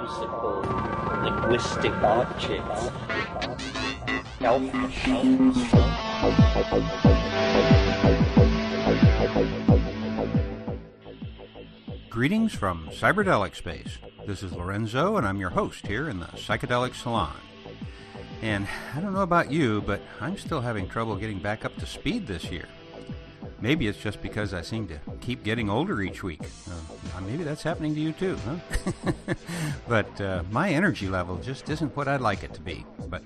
whimsical linguistic objects. Greetings from Cyberdelic Space. This is Lorenzo, and I'm your host here in the Psychedelic Salon. And I don't know about you, but I'm still having trouble getting back up to speed this year. Maybe it's just because I seem to keep getting older each week. Maybe that's happening to you too, huh? But my energy level just isn't what I'd like it to be. But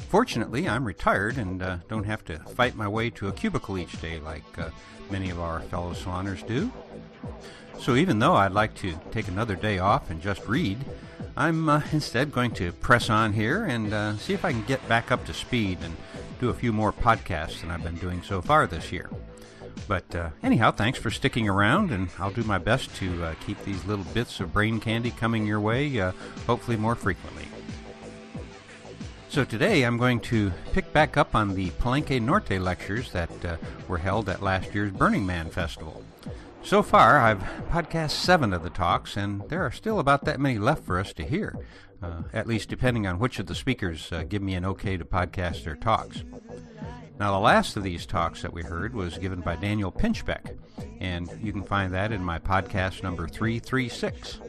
fortunately, I'm retired and don't have to fight my way to a cubicle each day like many of our fellow saloners do. So even though I'd like to take another day off and just read, I'm instead going to press on here and see if I can get back up to speed and do a few more podcasts than I've been doing so far this year. But anyhow, thanks for sticking around, and I'll do my best to keep these little bits of brain candy coming your way, hopefully more frequently. So today I'm going to pick back up on the Palenque Norte lectures that were held at last year's Burning Man Festival. So far, I've podcast 7 of the talks, and there are still about that many left for us to hear, at least depending on which of the speakers give me an okay to podcast their talks. Now, the last of these talks that we heard was given by Daniel Pinchbeck, and you can find that in my podcast number 336.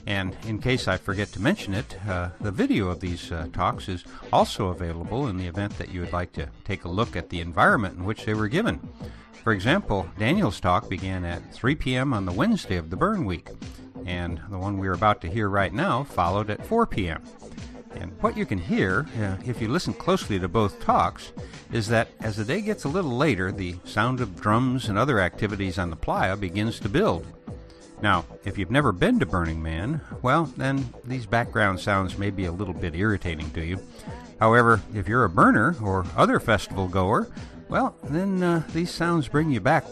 And in case I forget to mention it, the video of these talks is also available in the event that you would like to take a look at the environment in which they were given. For example, Daniel's talk began at 3 p.m. on the Wednesday of the burn week, and the one we're about to hear right now followed at 4 p.m. And what you can hear, if you listen closely to both talks, is that as the day gets a little later, the sound of drums and other activities on the playa begins to build. Now, if you've never been to Burning Man, well, then these background sounds may be a little bit irritating to you. However, if you're a burner or other festival goer, well, then these sounds bring you back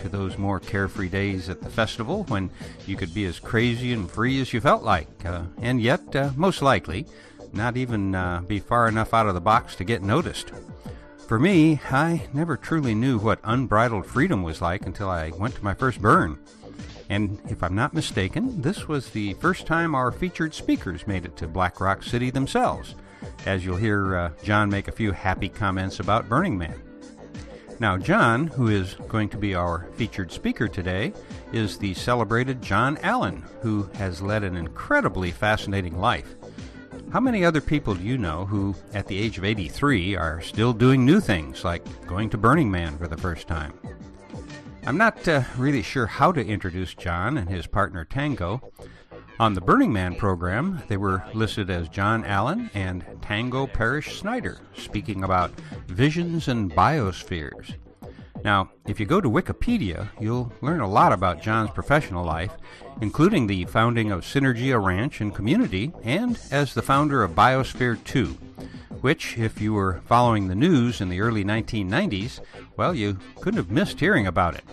to those more carefree days at the festival when you could be as crazy and free as you felt like, and yet, most likely, not even be far enough out of the box to get noticed. For me, I never truly knew what unbridled freedom was like until I went to my first burn. And if I'm not mistaken, this was the first time our featured speakers made it to Black Rock City themselves, as you'll hear John make a few happy comments about Burning Man. Now, John, who is going to be our featured speaker today, is the celebrated John Allen, who has led an incredibly fascinating life. How many other people do you know who, at the age of 83, are still doing new things, like going to Burning Man for the first time? I'm not really sure how to introduce John and his partner Tango. On the Burning Man program, they were listed as John Allen and Tango Parrish Snyder, speaking about visions and biospheres. Now, if you go to Wikipedia, you'll learn a lot about John's professional life, including the founding of Synergia Ranch and Community, and as the founder of Biosphere 2, which, if you were following the news in the early 1990s, well, you couldn't have missed hearing about it.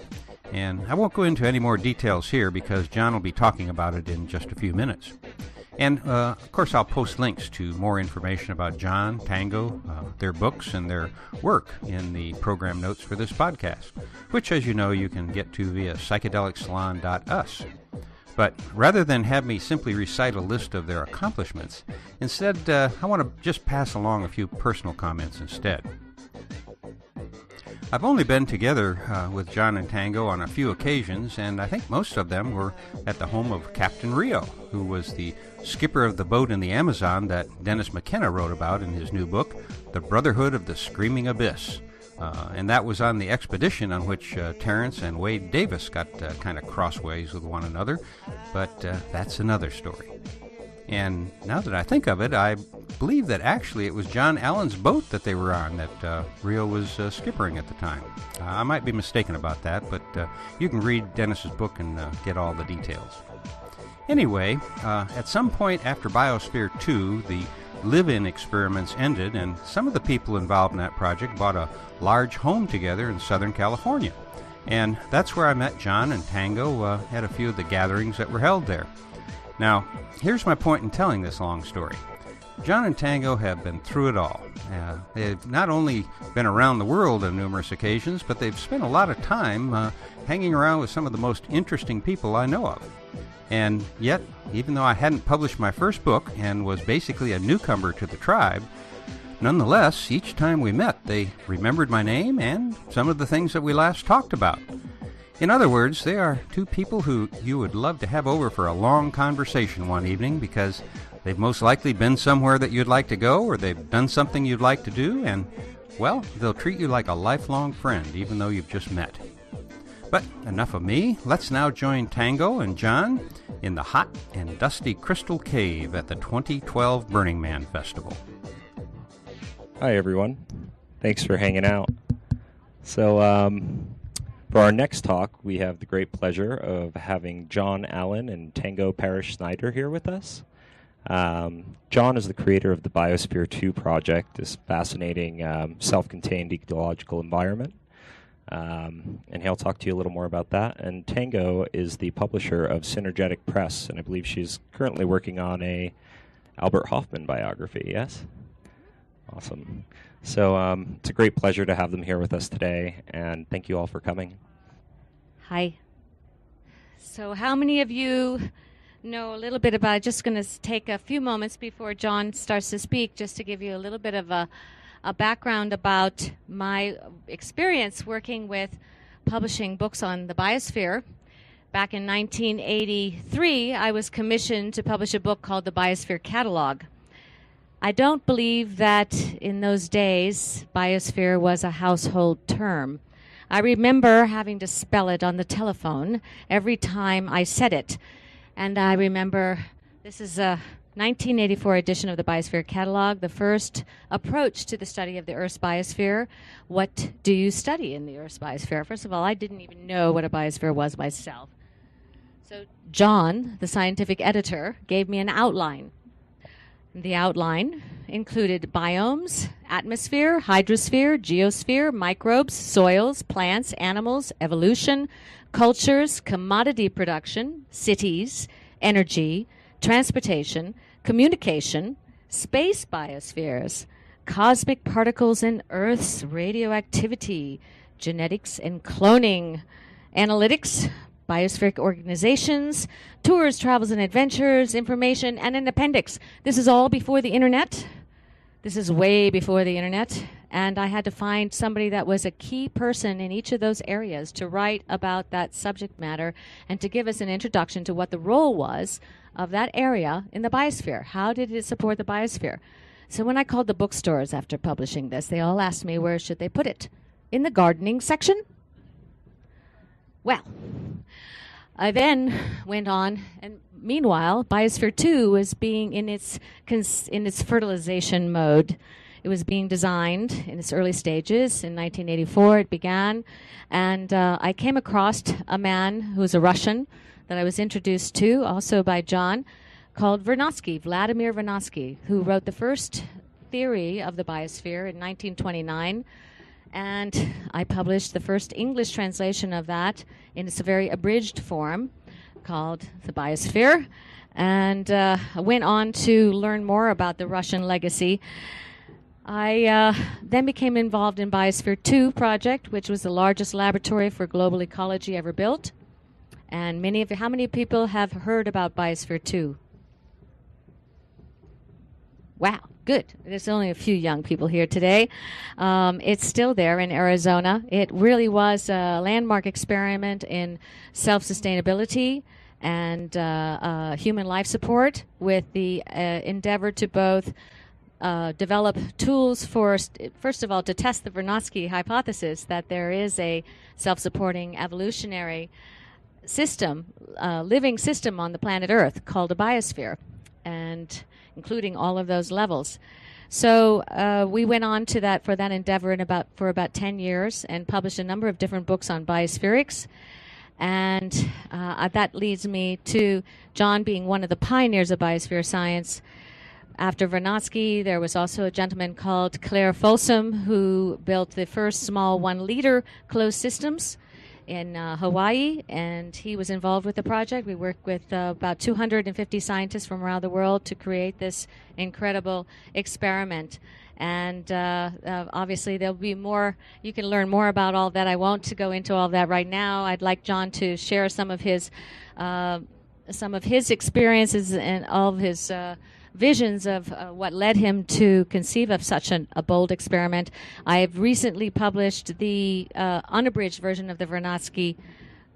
And I won't go into any more details here because John will be talking about it in just a few minutes. And, of course, I'll post links to more information about John, Tango, their books, and their work in the program notes for this podcast, which, as you know, you can get to via psychedelicsalon.us. But rather than have me simply recite a list of their accomplishments, instead, I want to just pass along a few personal comments instead. I've only been together with John and Tango on a few occasions, and I think most of them were at the home of Captain Rio, who was the skipper of the boat in the Amazon that Dennis McKenna wrote about in his new book, The Brotherhood of the Screaming Abyss. And that was on the expedition on which Terrence and Wade Davis got kind of crossways with one another, but that's another story. And now that I think of it, I believe that actually it was John Allen's boat that they were on that Rio was skippering at the time. I might be mistaken about that, but you can read Dennis's book and get all the details. Anyway, at some point after Biosphere 2, the live-in experiments ended, and some of the people involved in that project bought a large home together in Southern California. And that's where I met John and Tango at a few of the gatherings that were held there. Now, here's my point in telling this long story. John and Tango have been through it all. They've not only been around the world on numerous occasions, but they've spent a lot of time hanging around with some of the most interesting people I know of. And yet, even though I hadn't published my first book and was basically a newcomer to the tribe, nonetheless, each time we met, they remembered my name and some of the things that we last talked about. In other words, they are two people who you would love to have over for a long conversation one evening because they've most likely been somewhere that you'd like to go, or they've done something you'd like to do, and, well, they'll treat you like a lifelong friend even though you've just met. But enough of me. Let's now join Tango and John in the hot and dusty Crystal Cave at the 2012 Burning Man Festival. Hi, everyone. Thanks for hanging out. So, for our next talk, we have the great pleasure of having John Allen and Tango Parrish Snyder here with us. John is the creator of the Biosphere 2 project, this fascinating self-contained ecological environment. And he'll talk to you a little more about that. And Tango is the publisher of Synergetic Press, and I believe she's currently working on a Albert Hoffman biography, yes? Awesome. So it's a great pleasure to have them here with us today, and thank you all for coming. Hi. So how many of you know a little bit about, just going to take a few moments before John starts to speak, just to give you a little bit of a background about my experience working with publishing books on the biosphere. Back in 1983, I was commissioned to publish a book called the Biosphere Catalog. I don't believe that in those days biosphere was a household term. I remember having to spell it on the telephone every time I said it. And I remember this is a 1984 edition of the Biosphere Catalog, the first approach to the study of the Earth's biosphere. What do you study in the Earth's biosphere? First of all, I didn't even know what a biosphere was myself. So John, the scientific editor, gave me an outline. The outline included biomes, atmosphere, hydrosphere, geosphere, microbes, soils, plants, animals, evolution, cultures, commodity production, cities, energy, transportation, communication, space biospheres, cosmic particles in Earth's radioactivity, genetics and cloning, analytics, biospheric organizations, tours, travels and adventures, information, and an appendix. This is all before the internet. This is way before the internet. And I had to find somebody that was a key person in each of those areas to write about that subject matter and to give us an introduction to what the role was of that area in the biosphere. How did it support the biosphere? So when I called the bookstores after publishing this, they all asked me where should they put it? In the gardening section? Well, I then went on, and meanwhile, Biosphere 2 was being in its fertilization mode. It was being designed in its early stages. In 1984, it began, and I came across a man who's a Russian that I was introduced to, also by John, called Vernadsky, Vladimir Vernadsky, who wrote the first theory of the biosphere in 1929. And I published the first English translation of that in its very abridged form called The Biosphere. And I went on to learn more about the Russian legacy. I then became involved in Biosphere 2 project, which was the largest laboratory for global ecology ever built. And how many people have heard about Biosphere 2? Wow, good. There's only a few young people here today. It's still there in Arizona. It really was a landmark experiment in self-sustainability and human life support, with the endeavor to both develop tools for, first of all, to test the Vernadsky hypothesis that there is a self-supporting evolutionary system, living system on the planet Earth called a biosphere, and including all of those levels. So we went on to that for that endeavor for about 10 years and published a number of different books on biospherics. And that leads me to John being one of the pioneers of biosphere science. After Vernadsky, there was also a gentleman called Claire Folsom who built the first small 1-liter closed systems in Hawaii, and he was involved with the project. We worked with about 250 scientists from around the world to create this incredible experiment. And obviously there'll be more, you can learn more about all that. I won't go into all that right now. I'd like John to share some of his some of his experiences and all of his visions of what led him to conceive of such a bold experiment. I've recently published the unabridged version of the Vernadsky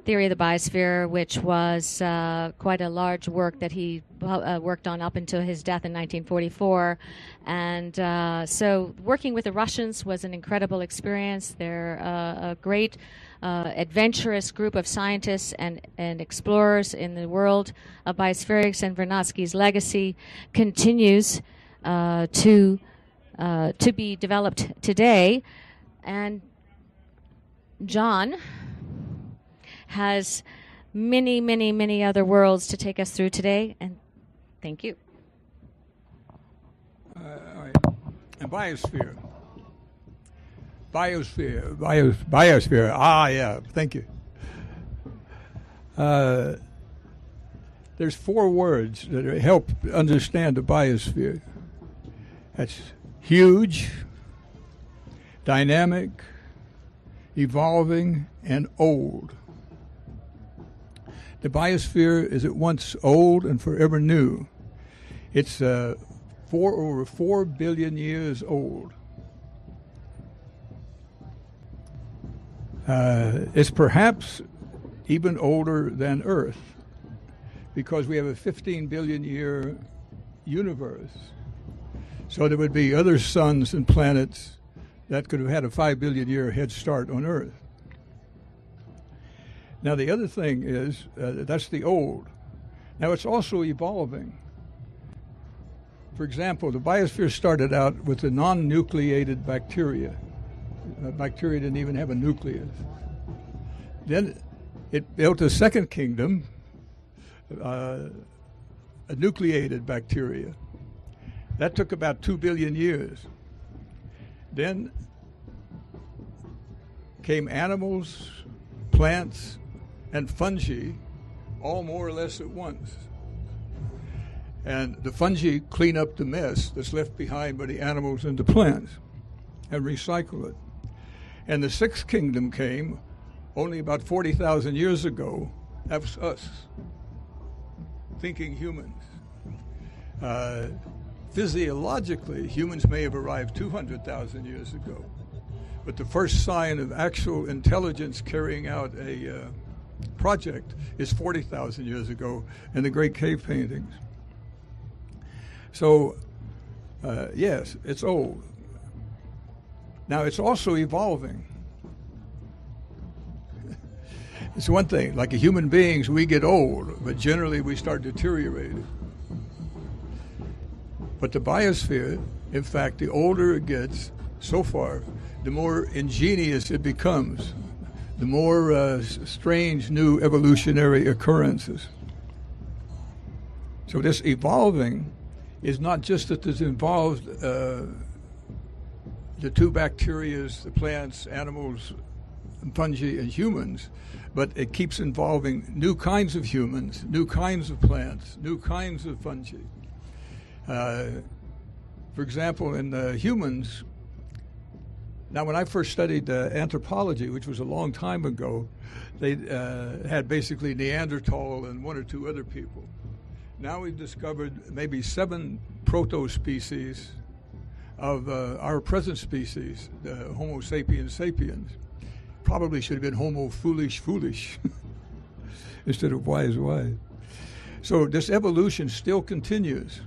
theory of the biosphere, which was quite a large work that he worked on up until his death in 1944. And so working with the Russians was an incredible experience. They're a great adventurous group of scientists and explorers in the world of biospherics, and Vernadsky's legacy continues to be developed today. And John has many, many, many other worlds to take us through today, and thank you. All right. A biosphere. Biosphere. Ah, yeah. Thank you. There's 4 words that help understand the biosphere. That's huge, dynamic, evolving, and old. The biosphere is at once old and forever new. It's over 4 billion years old. It's perhaps even older than Earth because we have a 15 billion year universe. So there would be other suns and planets that could have had a 5 billion year head start on Earth. Now the other thing is, that's the old. Now it's also evolving. For example, the biosphere started out with the non-nucleated bacteria. Bacteria didn't even have a nucleus. Then it built a second kingdom, a nucleated bacteria. That took about 2 billion years. Then came animals, plants, and fungi, all more or less at once. And the fungi clean up the mess that's left behind by the animals and the plants and recycle it. And the sixth kingdom came only about 40,000 years ago. That was us, thinking humans. Physiologically, humans may have arrived 200,000 years ago. But the first sign of actual intelligence carrying out a project is 40,000 years ago in the great cave paintings. So, yes, it's old. Now, it's also evolving. It's one thing, like human beings, we get old, but generally we start deteriorating. But the biosphere, in fact, the older it gets, so far, the more ingenious it becomes, the more strange new evolutionary occurrences. So this evolving is not just that there's involved the 2 bacterias, the plants, animals, fungi, and humans, but it keeps involving new kinds of humans, new kinds of plants, new kinds of fungi. For example, in humans, now when I first studied anthropology, which was a long time ago, they had basically Neanderthal and 1 or 2 other people. Now we've discovered maybe 7 proto-species of our present species, the Homo sapiens sapiens. Probably should have been Homo foolish instead of wise. So this evolution still continues.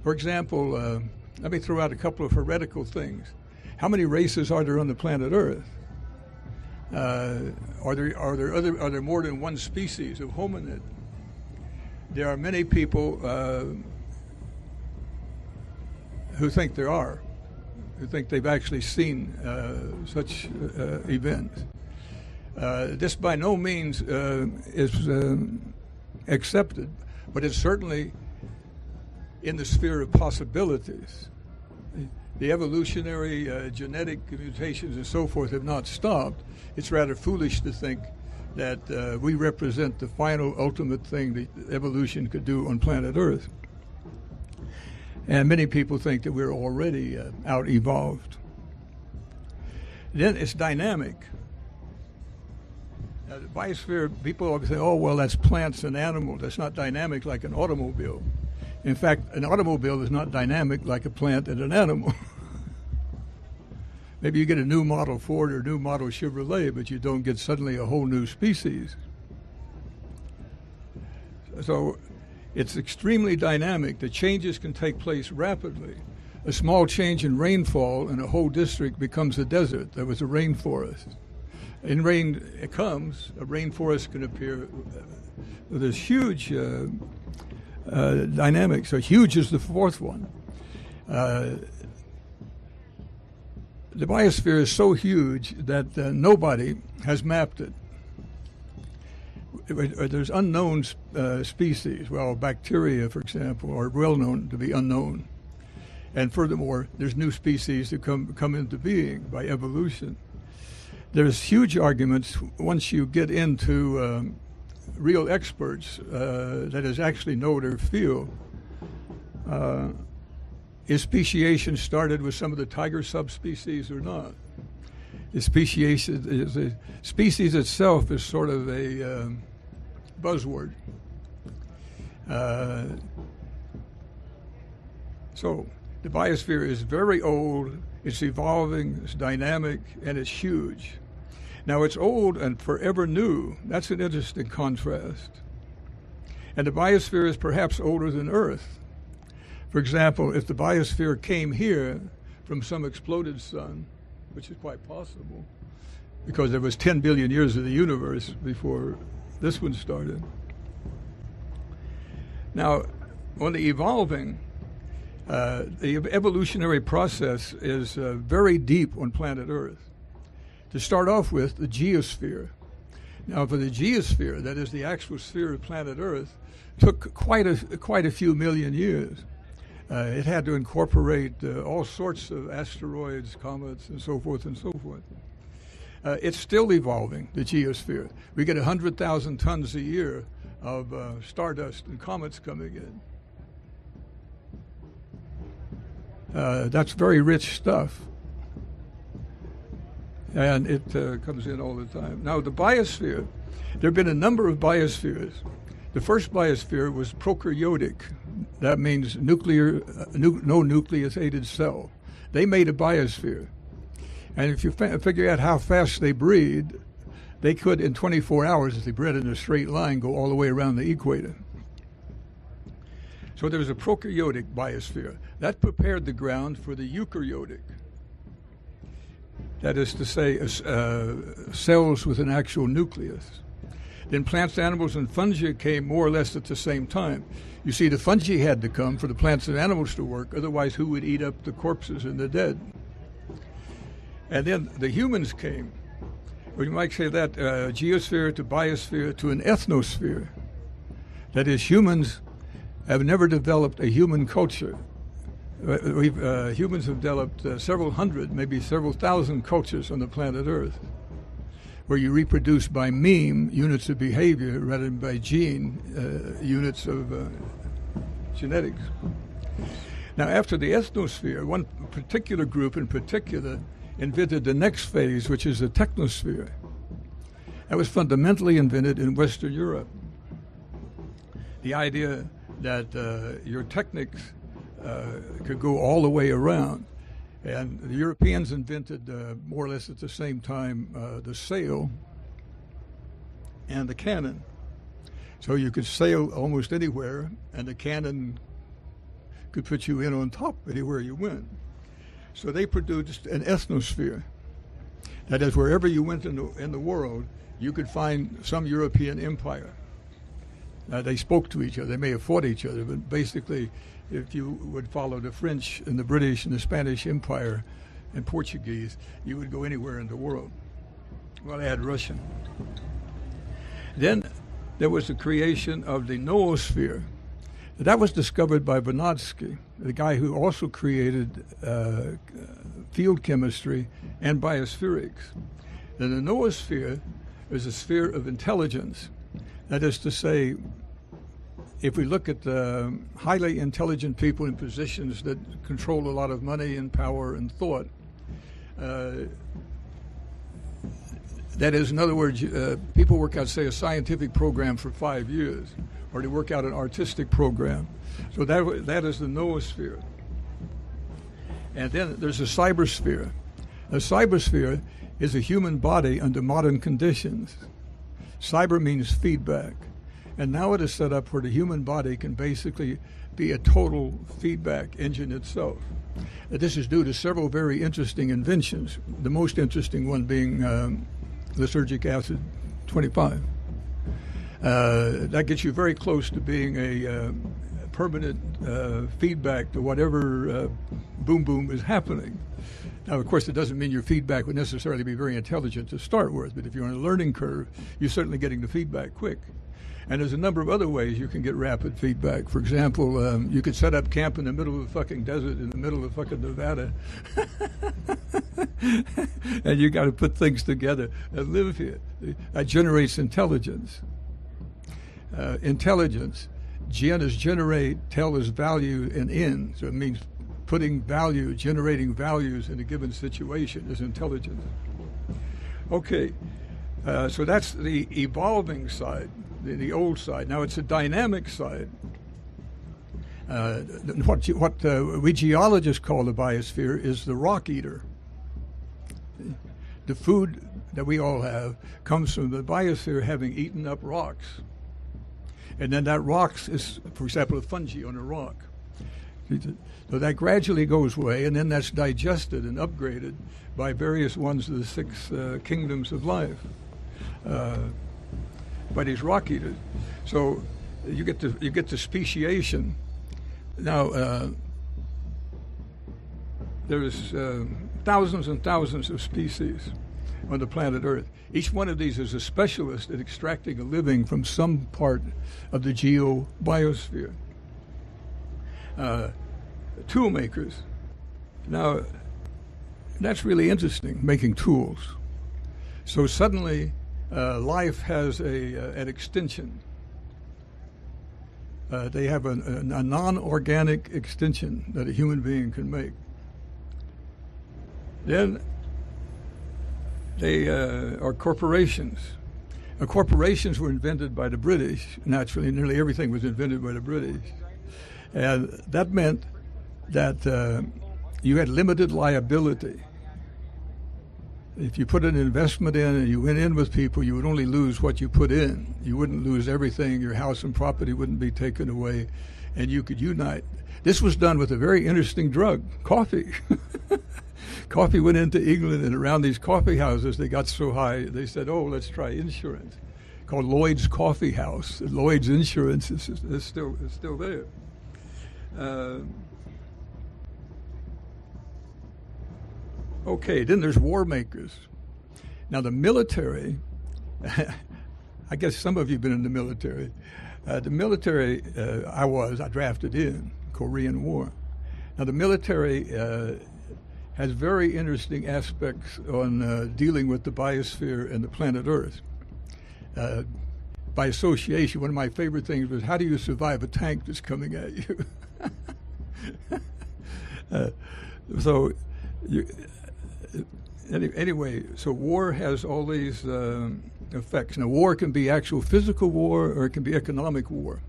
For example, let me throw out a couple of heretical things. How many races are there on the planet Earth? Are there more than 1 species of hominid? There are many people who think there are, who think they've actually seen such events. This by no means is accepted, but it's certainly in the sphere of possibilities. The evolutionary genetic mutations and so forth have not stopped. It's rather foolish to think that we represent the final ultimate thing that evolution could do on planet Earth. And many people think that we're already out-evolved. Then it's dynamic. The biosphere, people always say, oh, well, that's plants and animals. That's not dynamic like an automobile. In fact, an automobile is not dynamic like a plant and an animal. Maybe you get a new model Ford or new model Chevrolet, but you don't get suddenly a whole new species. So it's extremely dynamic. The changes can take place rapidly. A small change in rainfall and a whole district becomes a desert. There was a rainforest. In rain it comes, a rainforest can appear with this huge dynamic. So huge is the fourth one. The biosphere is so huge that nobody has mapped it. There's unknown species. Well, bacteria, for example, are well known to be unknown. And furthermore, there's new species that come into being by evolution. There's huge arguments once you get into real experts that actually know their field. Is speciation started with some of the tiger subspecies or not? The species itself is sort of a buzzword. So the biosphere is very old, it's evolving, it's dynamic, and it's huge. Now it's old and forever new. That's an interesting contrast. And the biosphere is perhaps older than Earth. For example, if the biosphere came here from some exploded sun, which is quite possible, because there was 10 billion years of the universe before this one started. Now, on the evolving, the evolutionary process is very deep on planet Earth. To start off with, the geosphere. Now, for the geosphere, that is the actual sphere of planet Earth, took quite a few million years. It had to incorporate all sorts of asteroids, comets, and so forth and so forth. It's still evolving, the geosphere. We get 100,000 tons a year of stardust and comets coming in. That's very rich stuff. And it comes in all the time. Now, the biosphere, there have been a number of biospheres. The first biosphere was prokaryotic. That means no nucleus-aided cell. They made a biosphere. And if you figure out how fast they breed, they could, in 24 hours, if they bred in a straight line, go all the way around the equator. So there was a prokaryotic biosphere. That prepared the ground for the eukaryotic. That is to say, cells with an actual nucleus. Then plants, animals, and fungi came more or less at the same time. You see, the fungi had to come for the plants and animals to work, otherwise who would eat up the corpses and the dead? And then the humans came. Well, you might say that geosphere to biosphere to an ethnosphere. That is, humans have never developed a human culture. Humans have developed several hundred, maybe several thousand cultures on the planet Earth, where you reproduce by meme, units of behavior, rather than by gene, units of genetics. Now, after the ethnosphere, one particular group in particular invented the next phase, which is the technosphere. That was fundamentally invented in Western Europe. The idea that your technics could go all the way around. And the Europeans invented, more or less at the same time, the sail and the cannon. So you could sail almost anywhere, and the cannon could put you in on top anywhere you went. So they produced an ethnosphere. That is, wherever you went in the world, you could find some European empire. They spoke to each other. They may have fought each other, but basically, if you would follow the French and the British and the Spanish Empire and Portuguese, you would go anywhere in the world. Well, they had Russian. Then there was the creation of the noosphere. That was discovered by Vernadsky, the guy who also created field chemistry and biospherics. Then the noosphere is a sphere of intelligence. That is to say, if we look at highly intelligent people in positions that control a lot of money and power and thought, That is, in other words, people work out, say, a scientific program for 5 years, or they work out an artistic program. So that is the noosphere. And then there's a cybersphere. A cybersphere is a human body under modern conditions. Cyber means feedback. And now it is set up where the human body can basically be a total feedback engine itself. This is due to several very interesting inventions, the most interesting one being lysergic acid 25. That gets you very close to being a permanent feedback to whatever boom boom is happening. Now, of course, it doesn't mean your feedback would necessarily be very intelligent to start with, but if you're on a learning curve, you're certainly getting the feedback quick. And there's a number of other ways you can get rapid feedback. For example, you could set up camp in the middle of the fucking desert in the middle of fucking Nevada. And you got to put things together and live here. That generates intelligence. Intelligence. Gen is generate, tel is value, and in. So it means putting value, generating values in a given situation is intelligence. Okay, so that's the evolving side. The old side. Now it's a dynamic side. What we geologists call the biosphere is the rock eater. The food that we all have comes from the biosphere having eaten up rocks. And then that rocks is, for example, a fungi on a rock. So that gradually goes away, and then that's digested and upgraded by various ones of the 6 kingdoms of life. By these rock eaters. So you get the speciation. Now there's thousands and thousands of species on the planet Earth. Each one of these is a specialist at extracting a living from some part of the biosphere. Tool makers. Now that's really interesting, making tools. So suddenly life has an extension. They have a non-organic extension that a human being can make. Then they are corporations. Corporations were invented by the British. Naturally, nearly everything was invented by the British. And that meant that you had limited liability. If you put an investment in and you went in with people, you would only lose what you put in. You wouldn't lose everything. Your house and property wouldn't be taken away, and you could unite. This was done with a very interesting drug, coffee. Coffee went into England, and around these coffee houses, they got so high, they said, oh, let's try insurance, called Lloyd's Coffee House. Lloyd's Insurance is still there. Okay, then there's war makers. Now the military, I guess some of you have been in the military. The military, I drafted in Korean War. Now the military has very interesting aspects on dealing with the biosphere and the planet Earth. By association, one of my favorite things was, how do you survive a tank that's coming at you? Anyway, so war has all these effects. Now, war can be actual physical war, or it can be economic war.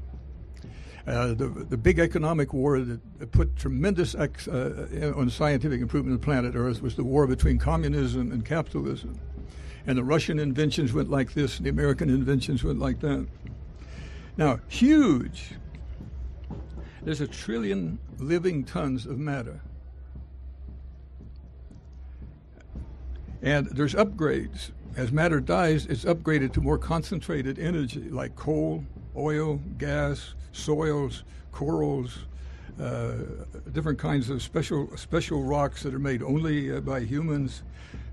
The big economic war that put tremendous on scientific improvement of planet Earth was the war between communism and capitalism. And the Russian inventions went like this, and the American inventions went like that. Now, huge. There's 1 trillion living tons of matter. And there's upgrades. As matter dies, it's upgraded to more concentrated energy, like coal, oil, gas, soils, corals, different kinds of special rocks that are made only by humans.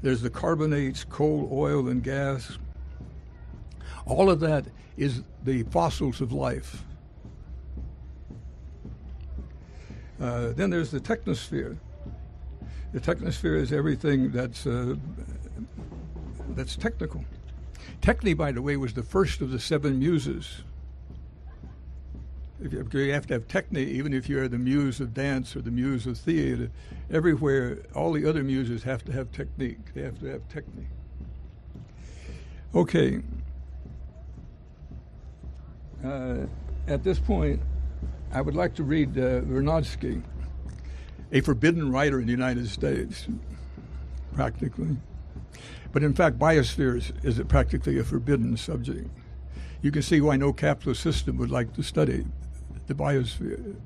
There's the carbonates, coal, oil, and gas. All of that is the fossils of life. Then there's the technosphere. The technosphere is everything that's technical. Techne, by the way, was the first of the 7 muses. You have to have techne, even if you're the muse of dance or the muse of theater. Everywhere, all the other muses have to have technique. They have to have technique. Okay. At this point, I would like to read Vernadsky, a forbidden writer in the United States, practically. But in fact, Biospheres is practically a forbidden subject. You can see why no capitalist system would like to study the biosphere.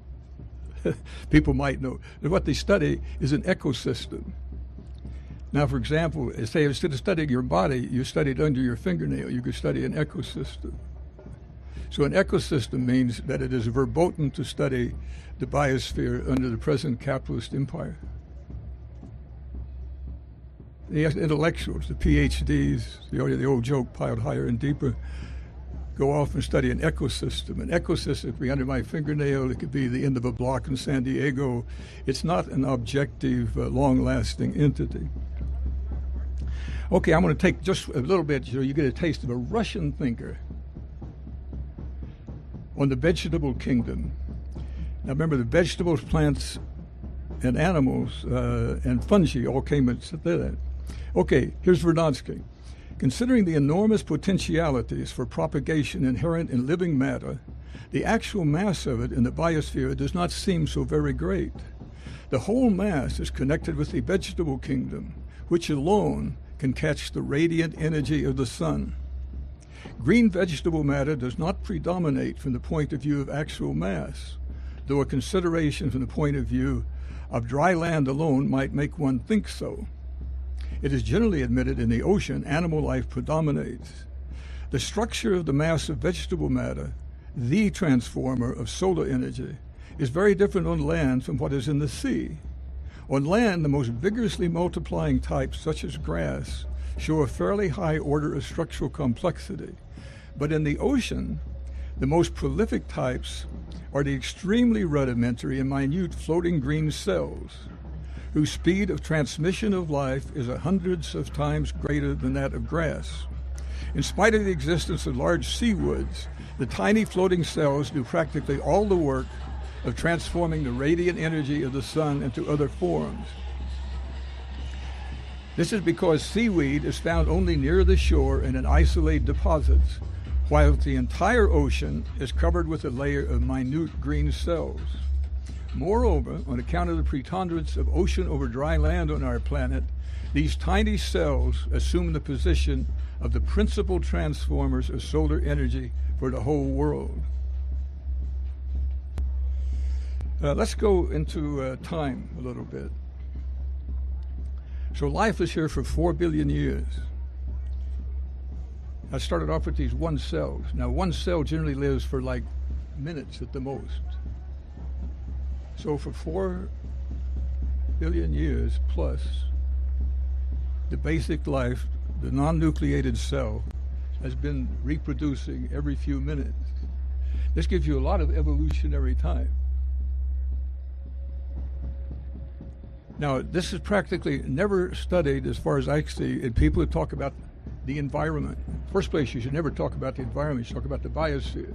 People might know that what they study is an ecosystem. Now, for example, say instead of studying your body, you studied under your fingernail, you could study an ecosystem. So an ecosystem means that it is verboten to study the biosphere under the present capitalist empire. The intellectuals, the PhDs, the old joke, piled higher and deeper, go off and study an ecosystem. An ecosystem could be under my fingernail, it could be the end of a block in San Diego. It's not an objective, long-lasting entity. Okay, I'm going to take just a little bit so you get a taste of a Russian thinker on the vegetable kingdom. Now remember, the vegetables, plants, and animals and fungi all came into that. Okay, here's Vernadsky. Considering the enormous potentialities for propagation inherent in living matter, the actual mass of it in the biosphere does not seem so very great. The whole mass is connected with the vegetable kingdom, which alone can catch the radiant energy of the sun. Green vegetable matter does not predominate from the point of view of actual mass, though a consideration from the point of view of dry land alone might make one think so. It is generally admitted in the ocean animal life predominates. The structure of the mass of vegetable matter, the transformer of solar energy, is very different on land from what is in the sea. On land, the most vigorously multiplying types, such as grass, show a fairly high order of structural complexity. But in the ocean, the most prolific types are the extremely rudimentary and minute floating green cells, whose speed of transmission of life is hundreds of times greater than that of grass. In spite of the existence of large seawoods, the tiny floating cells do practically all the work of transforming the radiant energy of the sun into other forms. This is because seaweed is found only near the shore and in isolated deposits, while the entire ocean is covered with a layer of minute green cells. Moreover, on account of the preponderance of ocean over dry land on our planet, these tiny cells assume the position of the principal transformers of solar energy for the whole world. Let's go into time a little bit. So life is here for 4 billion years. I started off with these one cells. Now, one cell generally lives for like minutes at the most. So for 4 billion years plus, the basic life, the non-nucleated cell, has been reproducing every few minutes. This gives you a lot of evolutionary time. Now, this is practically never studied, as far as I see, in people who talk about the environment. First place, you should never talk about the environment, you should talk about the biosphere.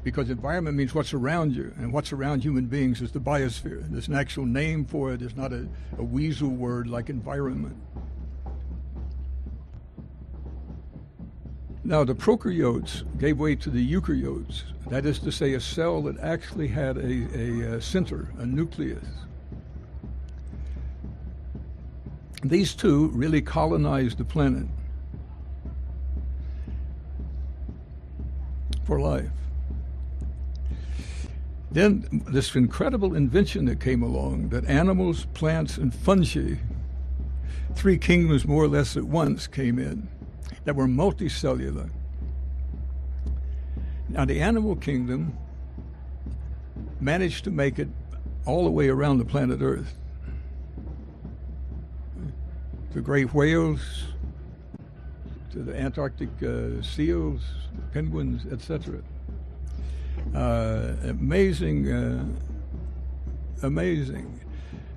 Because environment means what's around you, and what's around human beings is the biosphere. There's an actual name for it. It's not a weasel word like environment. Now, the prokaryotes gave way to the eukaryotes. That is to say, a cell that actually had a center, a nucleus. These two really colonized the planet for life. Then this incredible invention that came along, that animals, plants, and fungi, 3 kingdoms more or less at once, came in, that were multicellular. Now the animal kingdom managed to make it all the way around the planet Earth. The great whales, to the Antarctic seals, penguins, etc. Amazing.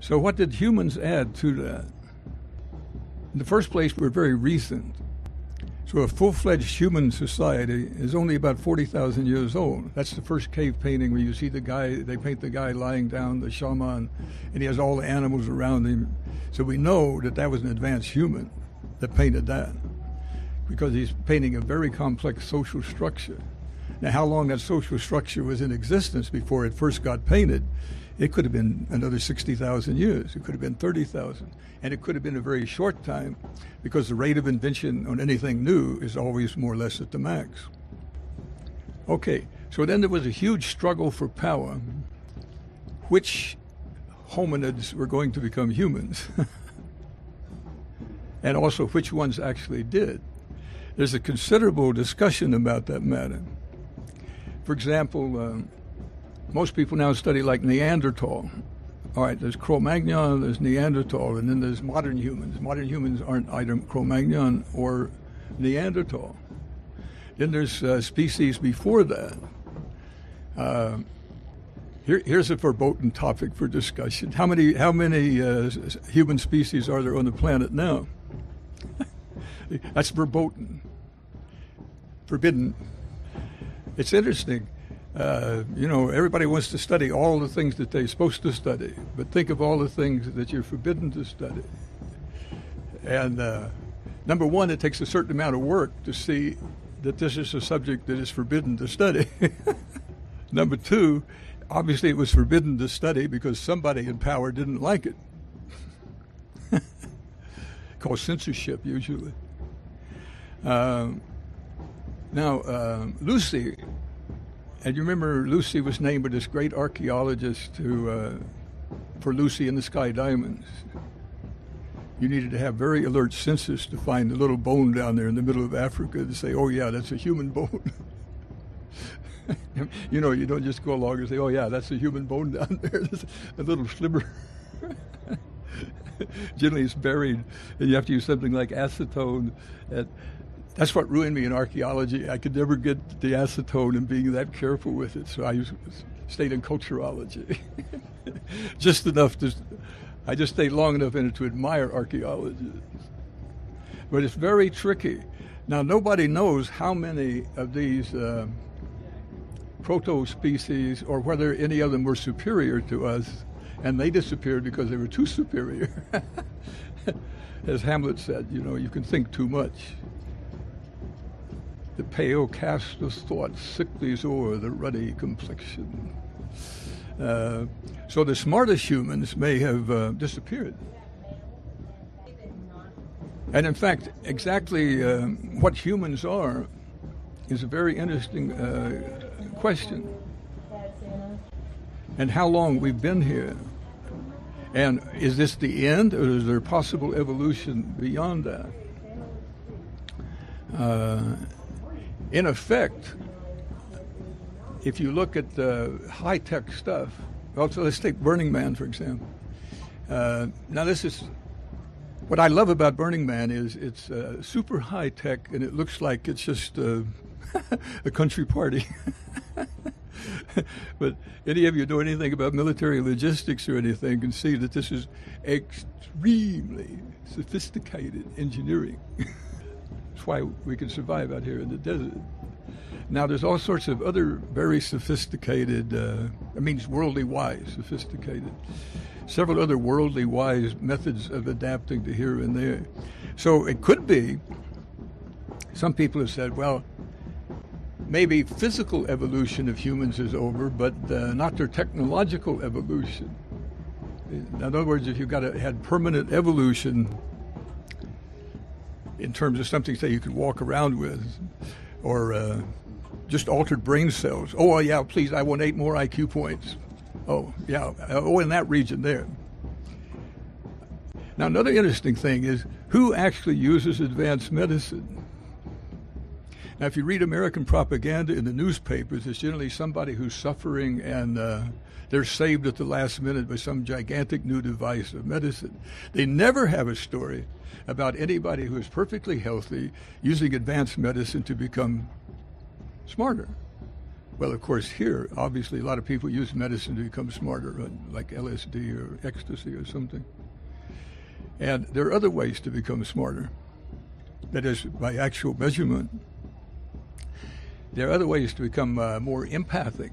So what did humans add to that? In the first place, we're very recent. So a full-fledged human society is only about 40,000 years old. That's the first cave painting where you see the guy, they paint the guy lying down, the shaman, and he has all the animals around him. So we know that that was an advanced human that painted that. because he's painting a very complex social structure. Now, how long that social structure was in existence before it first got painted, it could have been another 60,000 years. It could have been 30,000. And it could have been a very short time, because the rate of invention on anything new is always more or less at the max. Okay, so then there was a huge struggle for power. Which hominids were going to become humans? And also which ones actually did. There's a considerable discussion about that matter. For example, most people now study like Neanderthal. All right, there's Cro-Magnon, there's Neanderthal, and then there's modern humans. Modern humans aren't either Cro-Magnon or Neanderthal. Then there's species before that. Here's a verboten topic for discussion. How many human species are there on the planet now? That's verboten. Forbidden. It's interesting. Everybody wants to study all the things that they're supposed to study, but think of all the things that you're forbidden to study. And number one, it takes a certain amount of work to see that this is a subject that is forbidden to study. Number two, obviously it was forbidden to study because somebody in power didn't like it. Called censorship, usually. Lucy, and you remember Lucy was named by this great archaeologist for Lucy in the Sky Diamonds. You needed to have very alert senses to find the little bone down there in the middle of Africa to say, oh yeah, that's a human bone. You don't just go along and say, oh yeah, that's a human bone down there. There's a little sliver. Generally it's buried, and you have to use something like acetone. That's what ruined me in archaeology. I could never get the acetone and being that careful with it, so I stayed in culturology. I just stayed long enough in it to admire archaeology. But it's very tricky. Now, nobody knows how many of these proto-species, or whether any of them were superior to us, and they disappeared because they were too superior. As Hamlet said, you can think too much. The pale cast of thought sicklies o'er the ruddy complexion. So the smartest humans may have disappeared. And in fact, exactly what humans are is a very interesting question. And how long we've been here. And is this the end, or is there possible evolution beyond that? In effect, if you look at the high-tech stuff, also let's take Burning Man, for example. Now this is, what I love about Burning Man is it's super high-tech, and it looks like it's just a country party. But any of you know anything about military logistics or anything can see that this is extremely sophisticated engineering. That's why we can survive out here in the desert. Now, there's all sorts of other very sophisticated, it means worldly wise, sophisticated, several other worldly wise methods of adapting to here and there. So it could be, some people have said, well, maybe physical evolution of humans is over, but not their technological evolution. In other words, if you had permanent evolution in terms of something, say, you could walk around with, or just altered brain cells. Oh, yeah, please, I want 8 more IQ points. Oh, yeah, in that region there. Now, another interesting thing is who actually uses advanced medicine? Now, if you read American propaganda in the newspapers, it's generally somebody who's suffering and they're saved at the last minute by some gigantic new device of medicine. They never have a story about anybody who is perfectly healthy using advanced medicine to become smarter. Well, of course, here, obviously, a lot of people use medicine to become smarter, like LSD or ecstasy or something. And there are other ways to become smarter. That is, by actual measurement. There are other ways to become more empathic.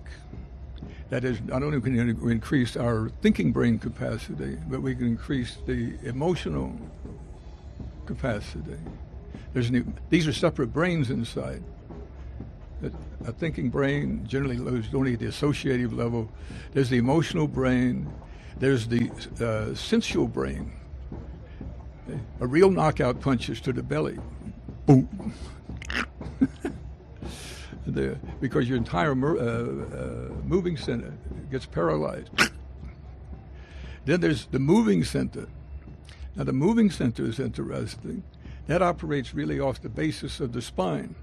That is, not only can we increase our thinking brain capacity, but we can increase the emotional capacity. These are separate brains inside. A thinking brain generally is only at the associative level. There's the emotional brain. There's the sensual brain. A real knockout punch is to the belly. Boom. Because your entire moving center gets paralyzed. Then there's the moving center. Now the moving center is interesting. That operates really off the basis of the spine.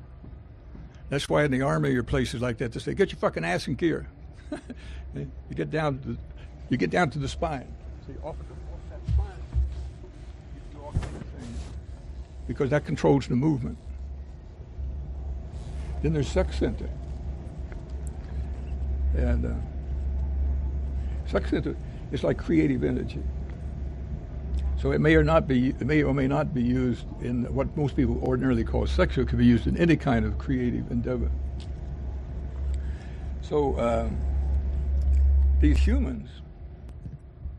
That's why in the Army or places like that they say, "Get your fucking ass in gear." You get down to the spine. See, off that spine. You do all kinds of things. Because that controls the movement. Then there's sex center. And sex center is like creative energy. So it may or may not be used in what most people ordinarily call sexual. It could be used in any kind of creative endeavor. So these humans,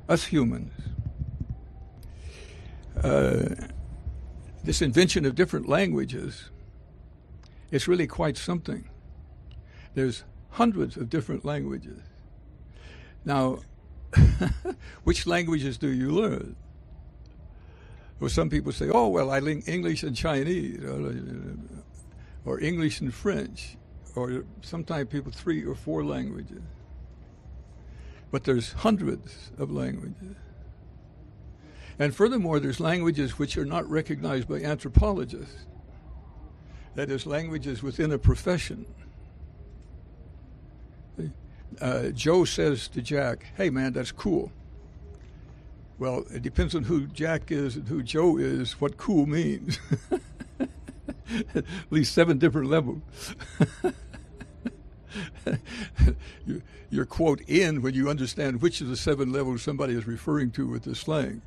us humans, this invention of different languages, it's really quite something. There's hundreds of different languages. Now, which languages do you learn? Well, some people say, "Oh, well, I learn English and Chinese, or English and French," or sometimes people 3 or 4 languages. But there's hundreds of languages. And furthermore, there's languages which are not recognized by anthropologists. That is, languages within a profession. Joe says to Jack, "Hey, man, that's cool." Well, it depends on who Jack is and who Joe is, what cool means. At least 7 different levels. You're quote in when you understand which of the 7 levels somebody is referring to with the slang.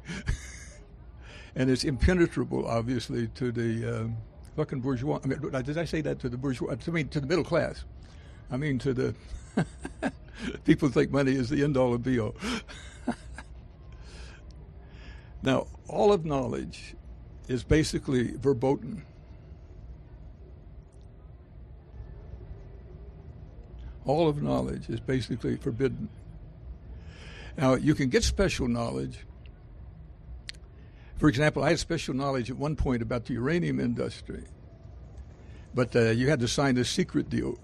And it's impenetrable, obviously, to the fucking bourgeois. I mean, did I say that to the bourgeois? I mean, to the middle class. I mean, to the people think money is the end all and be all. Now, all of knowledge is basically verboten. All of knowledge is basically forbidden. Now, you can get special knowledge. For example, I had special knowledge at one point about the uranium industry, but you had to sign a secret deal.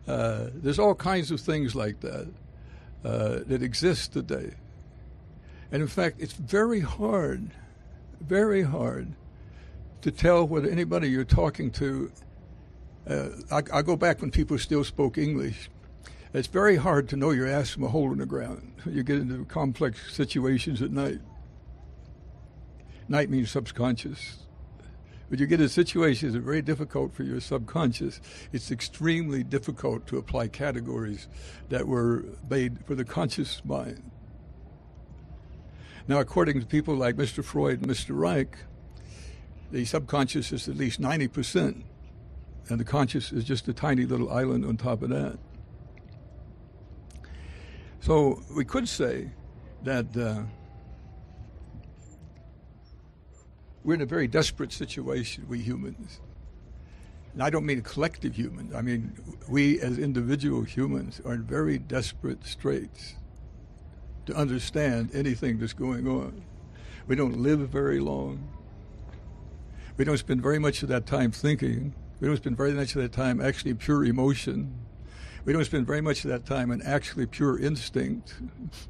There's all kinds of things like that that exist today. And in fact, it's very hard to tell whether anybody you're talking to, I go back when people still spoke English. It's very hard to know your ass from a hole in the ground. You get into complex situations at night. Night means subconscious. But you get in situations that are very difficult for your subconscious. It's extremely difficult to apply categories that were made for the conscious mind. Now, according to people like Mr. Freud and Mr. Reich, the subconscious is at least 90%, and the conscious is just a tiny little island on top of that. So we could say that we're in a very desperate situation, we humans. And I don't mean collective humans. I mean, we as individual humans are in very desperate straits to understand anything that's going on. We don't live very long. We don't spend very much of that time thinking. We don't spend very much of that time actually pure emotion. We don't spend very much of that time in actually pure instinct,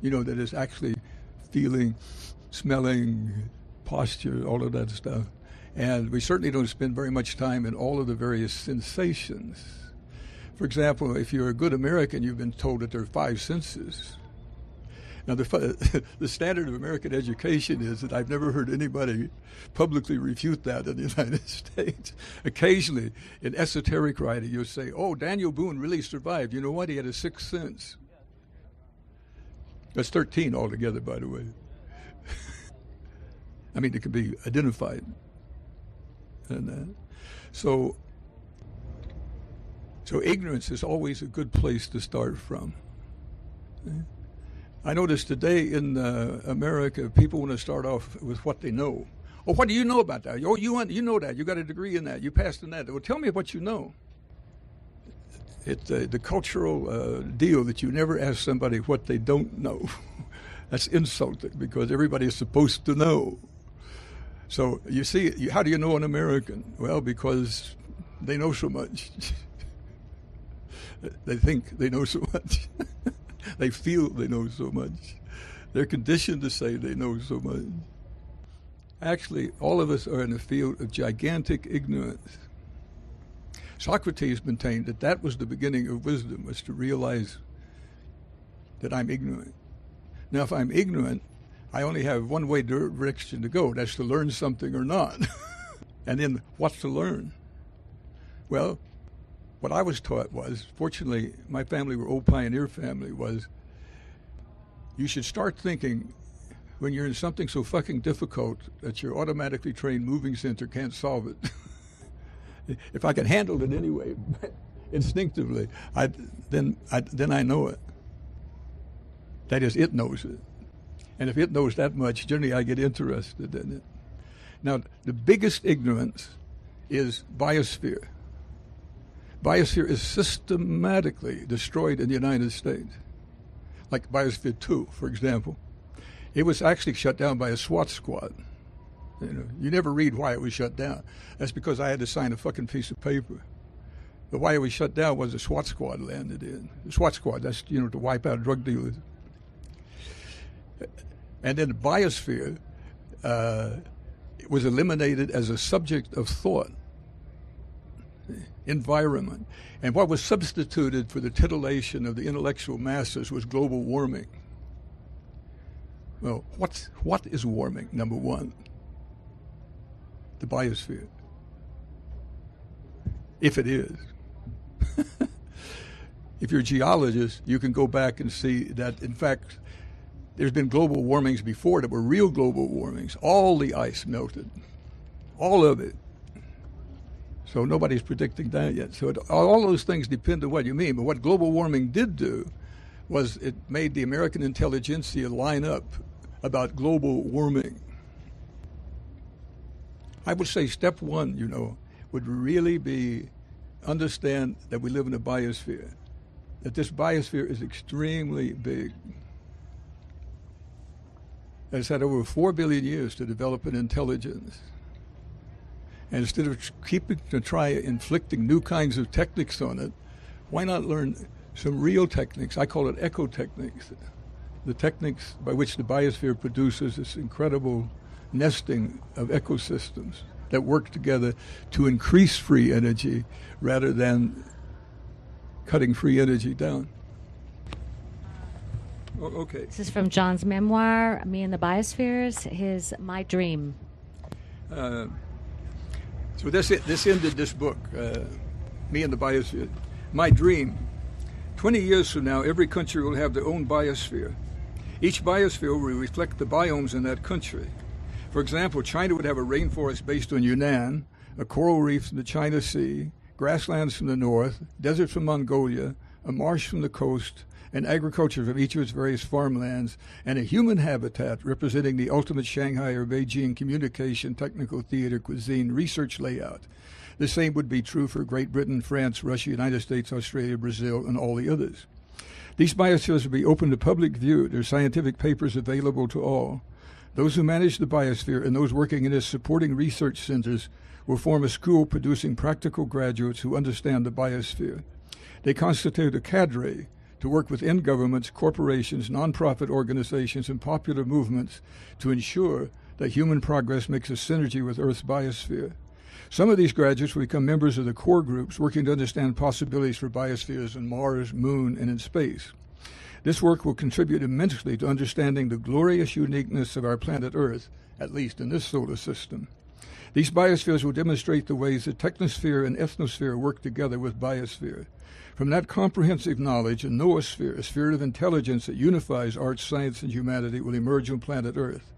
that is actually feeling, smelling, posture, all of that stuff. And we certainly don't spend very much time in all of the various sensations. For example, if you're a good American, you've been told that there are 5 senses. Now, the standard of American education is that I've never heard anybody publicly refute that in the United States. Occasionally, in esoteric writing, you'll say, "Oh, Daniel Boone really survived. You know what? He had a 6th sense." That's 13 altogether, by the way. I mean, it can be identified. And so ignorance is always a good place to start from. I notice today in America, people want to start off with what they know. Oh, what do you know about that? Oh, you know that. You got a degree in that. You passed in that. Well, tell me what you know. It's the cultural deal that you never ask somebody what they don't know. That's insulting because everybody is supposed to know. So you see, how do you know an American? Well, because they know so much. They think they know so much. They feel they know so much. They're conditioned to say they know so much. Actually, all of us are in a field of gigantic ignorance. Socrates maintained that that was the beginning of wisdom, was to realize that I'm ignorant. Now, if I'm ignorant, I only have one way direction to go. That's to learn something or not. And then what's to learn? Well, what I was taught was, fortunately, my family were old pioneer family, was you should start thinking when you're in something so fucking difficult that your automatically trained moving center can't solve it. If I can handle it anyway, instinctively, then I know it. That is, it knows it. And if it knows that much, generally I get interested in it. Now, the biggest ignorance is biosphere. Biosphere is systematically destroyed in the United States. Like Biosphere 2, for example. It was actually shut down by a SWAT squad. You never read why it was shut down. That's because I had to sign a fucking piece of paper. But why it was shut down was the SWAT squad landed in. The SWAT squad, that's, to wipe out drug dealers. And then the biosphere was eliminated as a subject of thought, environment. And what was substituted for the titillation of the intellectual masses was global warming. Well, what is warming, number one? The biosphere. If it is. If you're a geologist, you can go back and see that, in fact, there's been global warmings before that were real global warmings. All the ice melted. All of it. So nobody's predicting that yet. So all those things depend on what you mean. But what global warming did do was it made the American intelligentsia line up about global warming. I would say step one, would really be understand that we live in a biosphere, that this biosphere is extremely big. It's had over 4 billion years to develop an intelligence. And instead of try inflicting new kinds of techniques on it, why not learn some real techniques? I call it eco-techniques, the techniques by which the biosphere produces this incredible nesting of ecosystems that work together to increase free energy rather than cutting free energy down. Okay. This is from John's memoir, Me and the Biospheres, his My Dream. So this ended this book, Me and the Biosphere. My dream. 20 years from now, every country will have their own biosphere. Each biosphere will reflect the biomes in that country. For example, China would have a rainforest based on Yunnan, a coral reef from the China Sea, grasslands from the north, desert from Mongolia, a marsh from the coast, and agriculture from each of its various farmlands, and a human habitat representing the ultimate Shanghai or Beijing communication, technical theater, cuisine, research layout. The same would be true for Great Britain, France, Russia, United States, Australia, Brazil, and all the others. These biospheres will be open to public view. Their scientific papers available to all. Those who manage the biosphere and those working in its supporting research centers will form a school producing practical graduates who understand the biosphere. They constitute a cadre to work with end governments, corporations, nonprofit organizations, and popular movements to ensure that human progress makes a synergy with Earth's biosphere. Some of these graduates will become members of the core groups working to understand possibilities for biospheres on Mars, Moon, and in space. This work will contribute immensely to understanding the glorious uniqueness of our planet Earth, at least in this solar system. These biospheres will demonstrate the ways that technosphere and ethnosphere work together with biosphere. From that comprehensive knowledge, a noosphere, a sphere of intelligence that unifies art, science, and humanity, will emerge on planet Earth.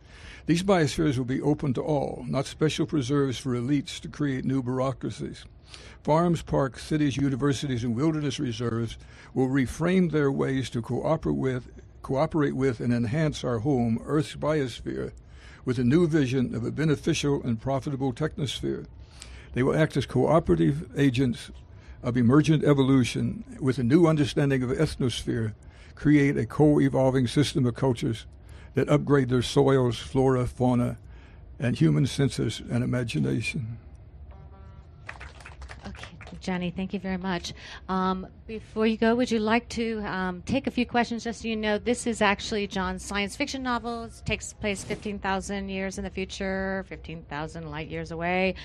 These biospheres will be open to all, not special preserves for elites to create new bureaucracies. Farms, parks, cities, universities, and wilderness reserves will reframe their ways to cooperate with and enhance our home, Earth's biosphere, with a new vision of a beneficial and profitable technosphere. They will act as cooperative agents of emergent evolution with a new understanding of ethnosphere, create a co-evolving system of cultures that upgrade their soils, flora, fauna, and human senses and imagination. Okay, Johnny, thank you very much. Before you go, would you like to take a few questions? Just so you know, this is actually John's science fiction novel. It takes place 15,000 years in the future, 15,000 light years away,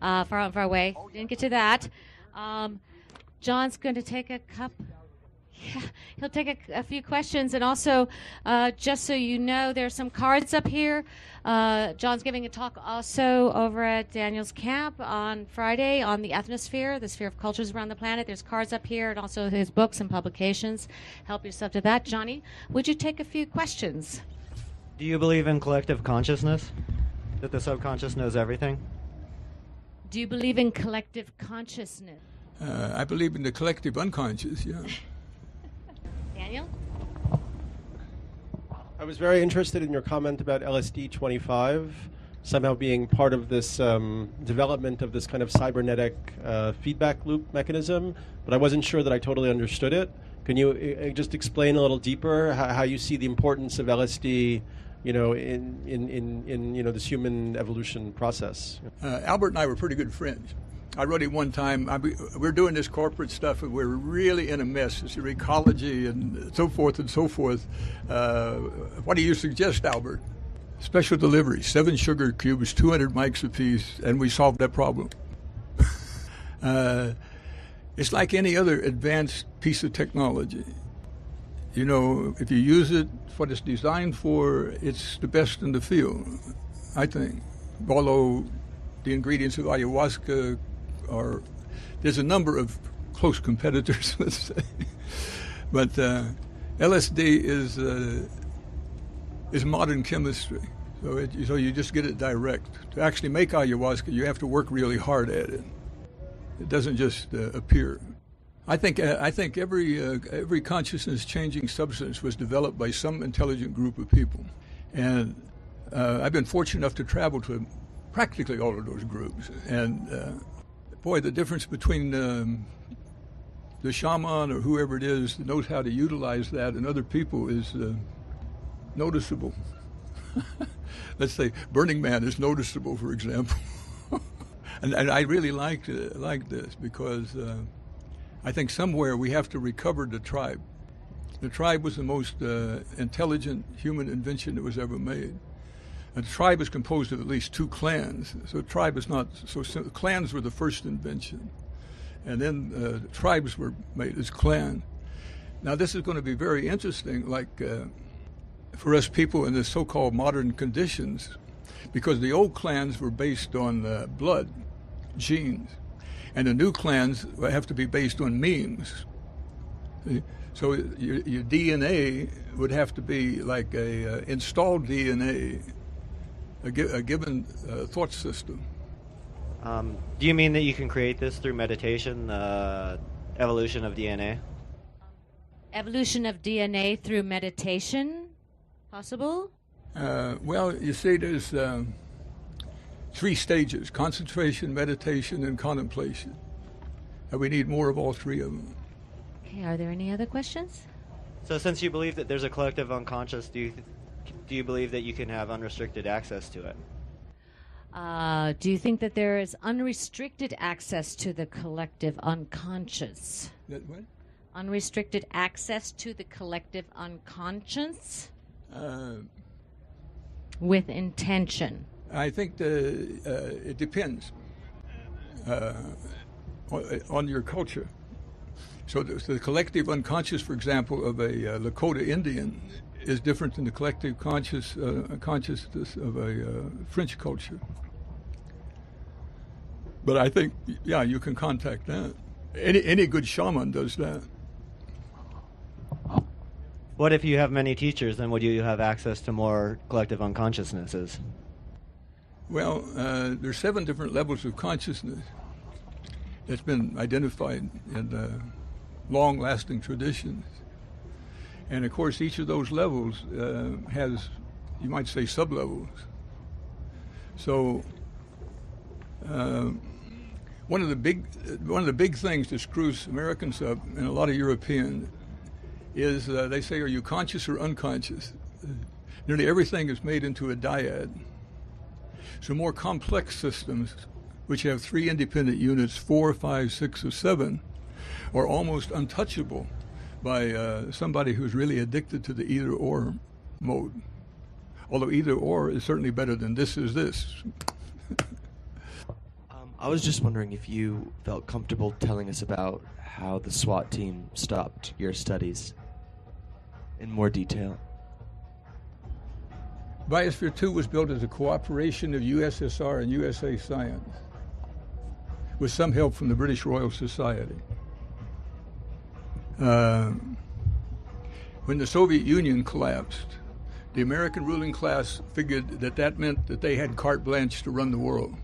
far away. Didn't get to that. John's going to take a couple. Yeah, he'll take a few questions, and also, just so you know, there's some cards up here. John's giving a talk also over at Daniel's camp on Friday on the ethnosphere, the sphere of cultures around the planet. There's cards up here, and also his books and publications. Help yourself to that. Johnny, would you take a few questions? Do you believe in collective consciousness? That the subconscious knows everything? Do you believe in collective consciousness? I believe in the collective unconscious, yeah. Daniel? I was very interested in your comment about LSD 25 somehow being part of this development of this kind of cybernetic feedback loop mechanism, but I wasn't sure that I totally understood it. Can you just explain a little deeper how you see the importance of LSD, you know, in you know, this human evolution process? Albert and I were pretty good friends. I wrote him one time, we're doing this corporate stuff and we're really in a mess. It's your ecology and so forth and so forth. What do you suggest, Albert? Special delivery, 7 sugar cubes, 200 mics apiece, and we solved that problem. It's like any other advanced piece of technology. You know, if you use it for what it's designed for, it's the best in the field, I think. Although the ingredients of ayahuasca there's a number of close competitors, let's say. But LSD is modern chemistry. So you just get it direct. To actually make ayahuasca, you have to work really hard at it. It doesn't just appear. I think every consciousness-changing substance was developed by some intelligent group of people. And I've been fortunate enough to travel to practically all of those groups. And boy, the difference between the shaman or whoever it is that knows how to utilize that and other people is noticeable. Let's say Burning Man is noticeable, for example. and I really like this because I think somewhere we have to recover the tribe. The tribe was the most intelligent human invention that was ever made. And the tribe is composed of at least 2 clans, so the tribe is not so simple. Clans were the first invention, and then tribes were made as clan. Now this is going to be very interesting, like for us people in the so-called modern conditions, because the old clans were based on blood, genes, and the new clans have to be based on memes. See? So your DNA would have to be like a installed DNA. A given thought system. Do you mean that you can create this through meditation, evolution of DNA? Evolution of DNA through meditation? Possible? Well, you see, there's 3 stages: concentration, meditation, and contemplation. And we need more of all 3 of them. Okay, are there any other questions? So since you believe that there's a collective unconscious, do you believe that you can have unrestricted access to it? Do you think that there is unrestricted access to the collective unconscious? What? Unrestricted access to the collective unconscious? With intention. I think it depends on your culture. So the collective unconscious, for example, of a Lakota Indian is different than the collective consciousness of a French culture. But I think, yeah, you can contact that. Any good shaman does that. What if you have many teachers, then would you have access to more collective unconsciousnesses? Well, there's 7 different levels of consciousness that's been identified in long-lasting traditions. And of course, each of those levels has, you might say, sub-levels. So one of the big things that screws Americans up and a lot of Europeans is they say, are you conscious or unconscious? Nearly everything is made into a dyad. So more complex systems, which have 3 independent units, 4, 5, 6, or 7, are almost untouchable by somebody who's really addicted to the either-or mode. Although either-or is certainly better than this is this. I was just wondering if you felt comfortable telling us about how the SWAT team stopped your studies in more detail. Biosphere 2 was built as a cooperation of USSR and USA science, with some help from the British Royal Society. When the Soviet Union collapsed, the American ruling class figured that meant that they had carte blanche to run the world.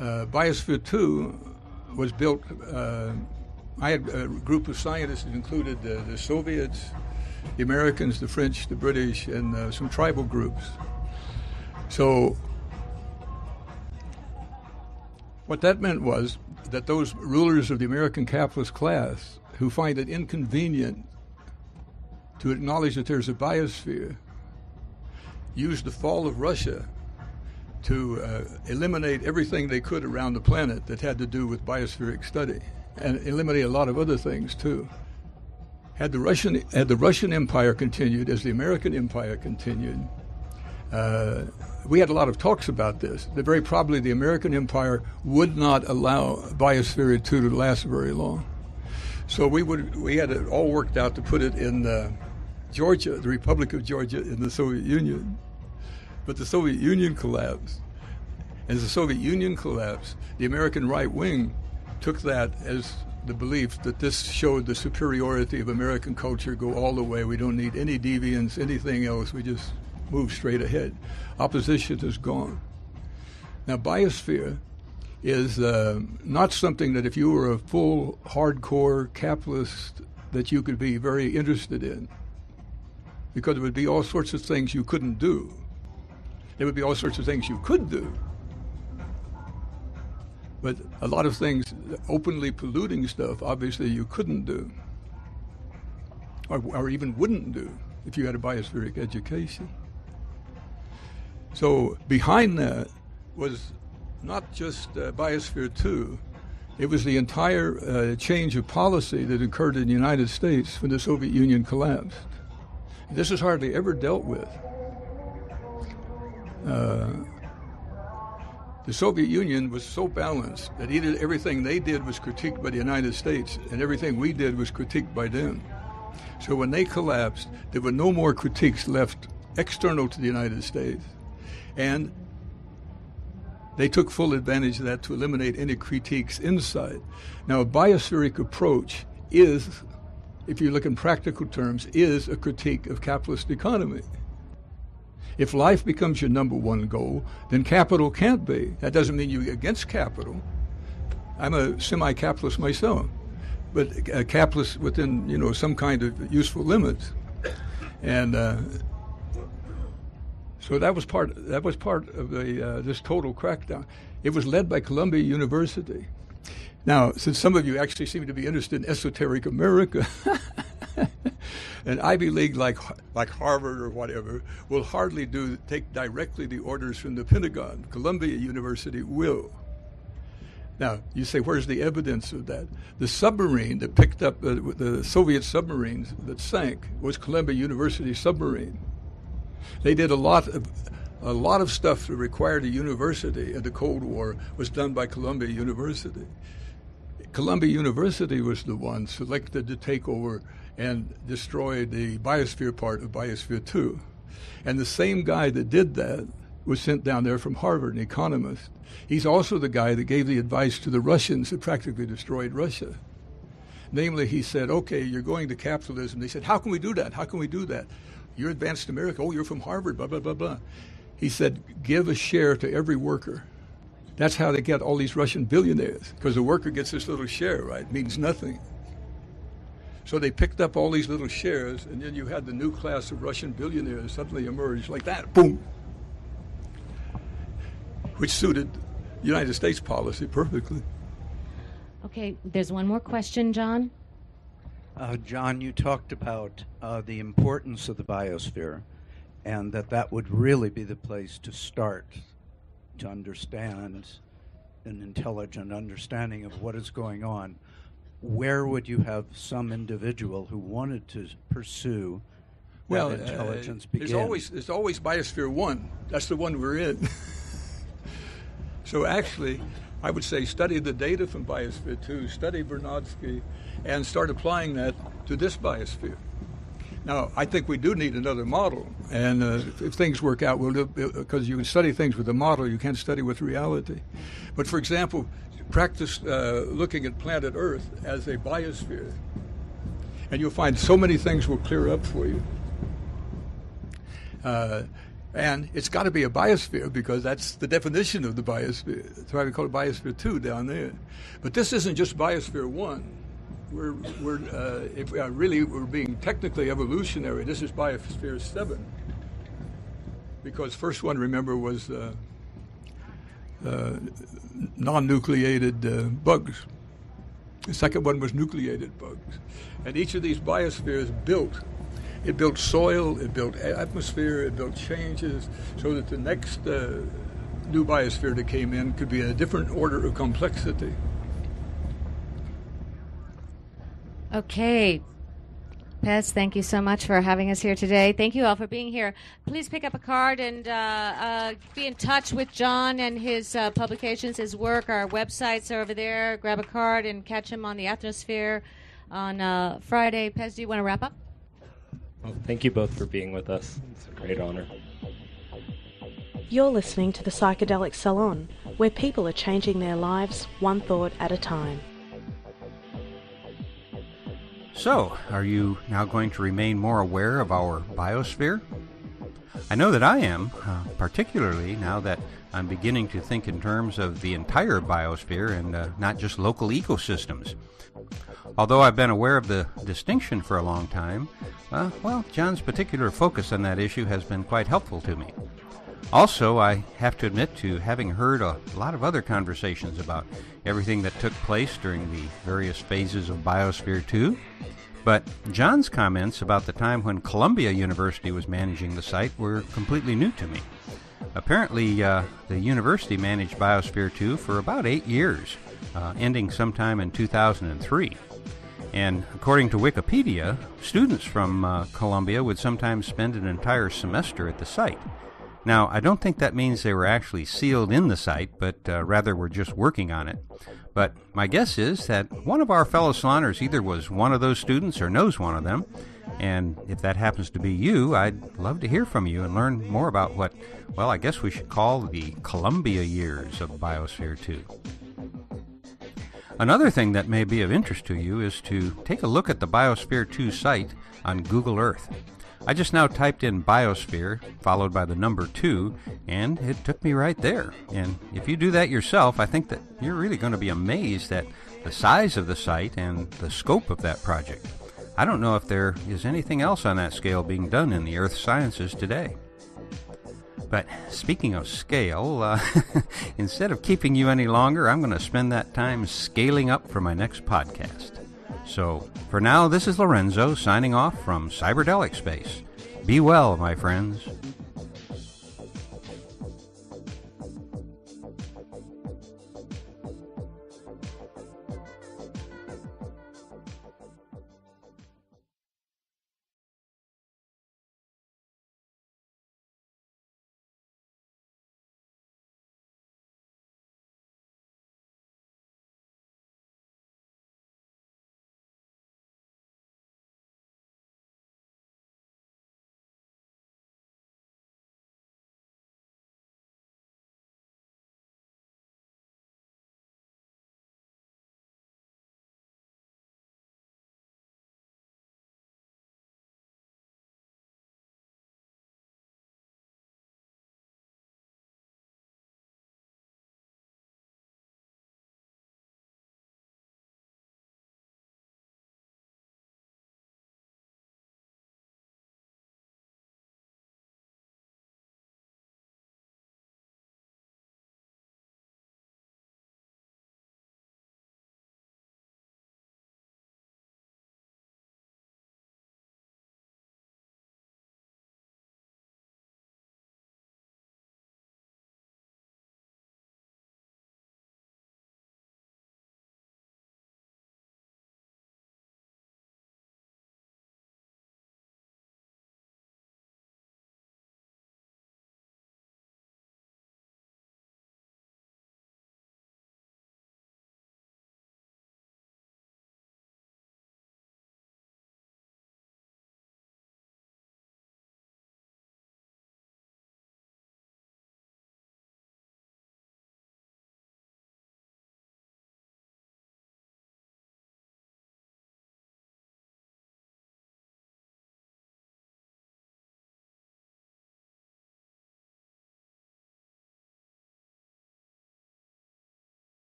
Biosphere 2 was built, I had a group of scientists that included the Soviets, the Americans, the French, the British, and some tribal groups. So what that meant was that those rulers of the American capitalist class who find it inconvenient to acknowledge that there's a biosphere used the fall of Russia to eliminate everything they could around the planet that had to do with biospheric study, and eliminate a lot of other things too. Had the Russian Empire continued as the American Empire continued, we had a lot of talks about this. That very probably the American Empire would not allow Biosphere 2 to last very long. So we had it all worked out to put it in Georgia, the Republic of Georgia, in the Soviet Union. But the Soviet Union collapsed. As the Soviet Union collapsed, the American right wing took that as the belief that this showed the superiority of American culture, go all the way. We don't need any deviance, anything else. We just move straight ahead. Opposition is gone. Now, biosphere is not something that if you were a full, hardcore capitalist that you could be very interested in, because there would be all sorts of things you couldn't do. There would be all sorts of things you could do. But a lot of things, openly polluting stuff, obviously you couldn't do, or even wouldn't do if you had a biospheric education. So behind that was not just Biosphere 2, it was the entire change of policy that occurred in the United States when the Soviet Union collapsed. This is hardly ever dealt with. The Soviet Union was so balanced that either everything they did was critiqued by the United States and everything we did was critiqued by them. So when they collapsed, there were no more critiques left external to the United States. And they took full advantage of that to eliminate any critiques inside. Now, a biospheric approach is, if you look in practical terms, is a critique of capitalist economy. If life becomes your number one goal, then capital can't be. That doesn't mean you're against capital. I'm a semi-capitalist myself, but a capitalist within, some kind of useful limits. And so that was part of this total crackdown. It was led by Columbia University. Now, since some of you actually seem to be interested in esoteric America, an Ivy League like Harvard or whatever will hardly take directly the orders from the Pentagon. Columbia University will. Now, you say, where's the evidence of that? The submarine that picked up the Soviet submarines that sank was Columbia University submarine. They did a lot of stuff that required a university in the Cold War was done by Columbia University. Columbia University was the one selected to take over and destroy the biosphere part of Biosphere 2. And the same guy that did that was sent down there from Harvard, an economist. He's also the guy that gave the advice to the Russians that practically destroyed Russia. Namely, he said, okay, you're going to capitalism. They said, how can we do that? How can we do that? You're advanced America. Oh, you're from Harvard, blah, blah, blah, blah. He said, give a share to every worker. That's how they get all these Russian billionaires, because the worker gets this little share, right? It means nothing. So they picked up all these little shares, and then you had the new class of Russian billionaires suddenly emerge like that, boom. which suited United States policy perfectly. Okay, there's one more question, John. John, you talked about the importance of the biosphere, and that would really be the place to start to understand an intelligent understanding of what is going on. Where would you have some individual who wanted to pursue that intelligence begin? There's always Biosphere 1. That's the one we're in. So actually, I would say study the data from Biosphere 2, study Bernodsky, and start applying that to this biosphere. Now, I think we do need another model, and if things work out, we'll do, because you can study things with a model, you can't study with reality. But for example, practice looking at planet Earth as a biosphere, and you'll find so many things will clear up for you. And it's got to be a biosphere because that's the definition of the biosphere. That's why we call it Biosphere 2 down there. But this isn't just Biosphere 1. We're being technically evolutionary. This is Biosphere 7. Because first one, remember, was non-nucleated bugs. The second one was nucleated bugs. And each of these biospheres built soil, it built atmosphere, it built changes, so that the next new biosphere that came in could be a different order of complexity. Okay. Pez, thank you so much for having us here today. Thank you all for being here. Please pick up a card and be in touch with John and his publications, his work. Our websites are over there. Grab a card and catch him on the Atmosphere on Friday. Pez, do you want to wrap up? Well, thank you both for being with us. It's a great honor. You're listening to the Psychedelic Salon, where people are changing their lives one thought at a time. So, are you now going to remain more aware of our biosphere? I know that I am, particularly now that I'm beginning to think in terms of the entire biosphere and not just local ecosystems. Although I've been aware of the distinction for a long time, John's particular focus on that issue has been quite helpful to me. Also, I have to admit to having heard a lot of other conversations about everything that took place during the various phases of Biosphere 2, but John's comments about the time when Columbia University was managing the site were completely new to me. Apparently, the university managed Biosphere 2 for about 8 years, ending sometime in 2003. And according to Wikipedia, students from Columbia would sometimes spend an entire semester at the site. Now, I don't think that means they were actually sealed in the site, but rather were just working on it. But my guess is that one of our fellow saloners either was one of those students or knows one of them. And if that happens to be you, I'd love to hear from you and learn more about what, I guess we should call the Columbia years of Biosphere 2. Another thing that may be of interest to you is to take a look at the Biosphere 2 site on Google Earth. I just now typed in Biosphere, followed by the number 2, and it took me right there. And if you do that yourself, I think that you're really going to be amazed at the size of the site and the scope of that project. I don't know if there is anything else on that scale being done in the earth sciences today. But speaking of scale, instead of keeping you any longer, I'm going to spend that time scaling up for my next podcast. So, for now, this is Lorenzo signing off from Cyberdelic Space. Be well, my friends.